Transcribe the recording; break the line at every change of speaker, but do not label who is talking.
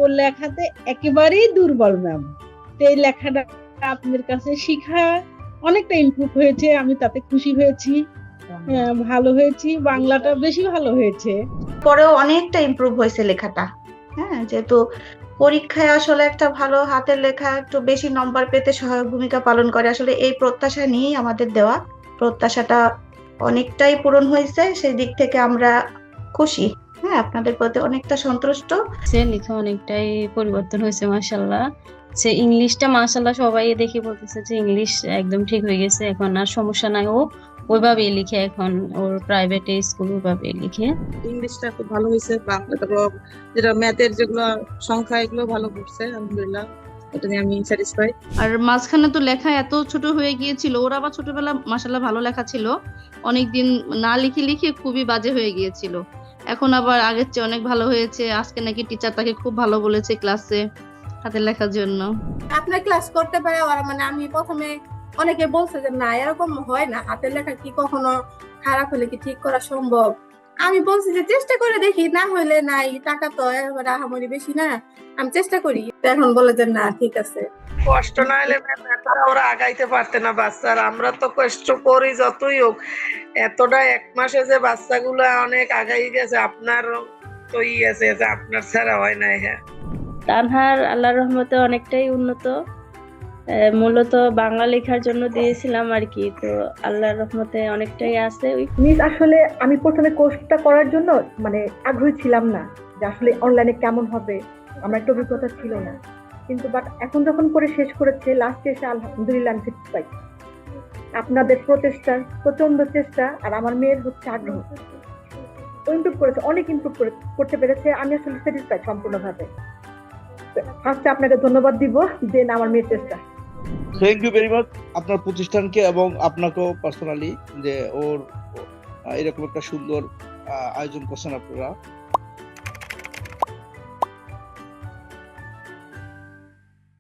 ওর লেখাতে একেবারেই দুর্বল ম্যাম। এই লেখাটা আপনাদের কাছে শিখা অনেকটা ইমপ্রুভ হয়েছে, আমি তাতে খুশি হয়েছি। ভালো হয়েছি, বাংলাটা বেশি ভালো হয়েছে।
পরেও অনেকটা ইমপ্রুভ হয়েছে লেখাটা। হ্যাঁ, যেহেতু পরীক্ষায় আসলে একটা ভালো হাতের লেখা একটু বেশি নম্বর পেতে সহায়ক ভূমিকা পালন করে, আসলে এই প্রত্যাশা নিয়েই আমাদের দেওয়া। প্রত্যাশাটা অনেকটাই পূরণ হয়েছে, সেই দিক থেকে আমরা খুশি। হ্যাঁ, আপনাদের প্রতি অনেকটা সন্তুষ্ট।
সে লেখা অনেকটাই পরিবর্তন হয়েছে মাশাল্লাহ। সে ইংলিশটা মাশাল্লাহ সবাই দেখে বলতেছে যে ইংলিশ একদম ঠিক হয়ে গেছে, এখন আর সমস্যা নাই। ও ওইভাবেই লিখে, এখন ওর প্রাইভেটে স্কুল ওইভাবেই লিখে।
ইংলিশটা খুব ভালো হয়েছে, বাংলা তারপর যেটা ম্যাথের যেগুলো সংখ্যা এগুলো ভালো করছে, আলহামদুলিল্লাহ, এটা নিয়ে আমি স্যাটিসফাই।
আর মাঝখানে তো লেখা এত ছোট হয়ে গিয়েছিল, ওর আবার ছোটবেলা মাশাল্লাহ ভালো লেখা ছিল, অনেকদিন না লিখে লিখে খুবই বাজে হয়ে গিয়েছিল। এখন আবার আগের চেয়ে অনেক ভালো হয়েছে। আজকে নাকি টিচার তাকে খুব ভালো বলেছে ক্লাসে হাতের লেখার জন্য।
আপনার ক্লাস করতে পারে ওরা, মানে আমি প্রথমে অনেকে বলছে যে না এরকম হয় না, হাতের লেখা কি কখনো খারাপ হলে কি ঠিক করা সম্ভব। আমি বলছি যে চেষ্টা করে দেখি, না হইলে নাই, টাকা তো এবার আহামরি বেশি না, আমি চেষ্টা করি। এখন বলে যে না ঠিক আছে।
কষ্ট না হলে এতটা ওরা আগাইতে পারতে না বাচ্চারা, আমরা তো কষ্ট করি যতই হোক। এতটা এক মাসে যে বাচ্চাগুলো অনেক আগাই গেছে, আপনার তো আছে যে আপনার ছাড়া হয় না। হ্যাঁ,
তানহার আল্লাহর রহমতে অনেকটাই উন্নত। মূলত বাংলা লেখার জন্য দিয়েছিলাম আর কি, তো আল্লাহর রহমতে অনেকটাই আছে।
মিস আসলে আমি প্রথমে কোর্সটা করার জন্য মানে আগ্রহী ছিলাম না, যে আসলে অনলাইনে কেমন হবে, আমার একটা অভিজ্ঞতা ছিল না। কিন্তু বাট এখন যখন করে শেষ করেছে, লাস্টে এসে আলহামদুলিল্লাহ আমি স্যাটিসফাই। আপনাদের প্রচেষ্টা, প্রচন্ড চেষ্টা, আর আমার মেয়ের হচ্ছে আগ্রহ, ও ইমপ্রুভ করেছে, অনেক ইমপ্রুভ করতে পেরেছে। আমি আসলে স্যাটিসফাই সম্পূর্ণভাবে। ফার্স্টে আপনাকে ধন্যবাদ দিব, দেন আমার মেয়ের চেষ্টা।
থ্যাংক ইউ ভেরি মাচ আপনার প্রতিষ্ঠানকে এবং আপনাকেও পার্সোনালি, যে ওর এরকম একটা সুন্দর আয়োজন করছেন আপনারা।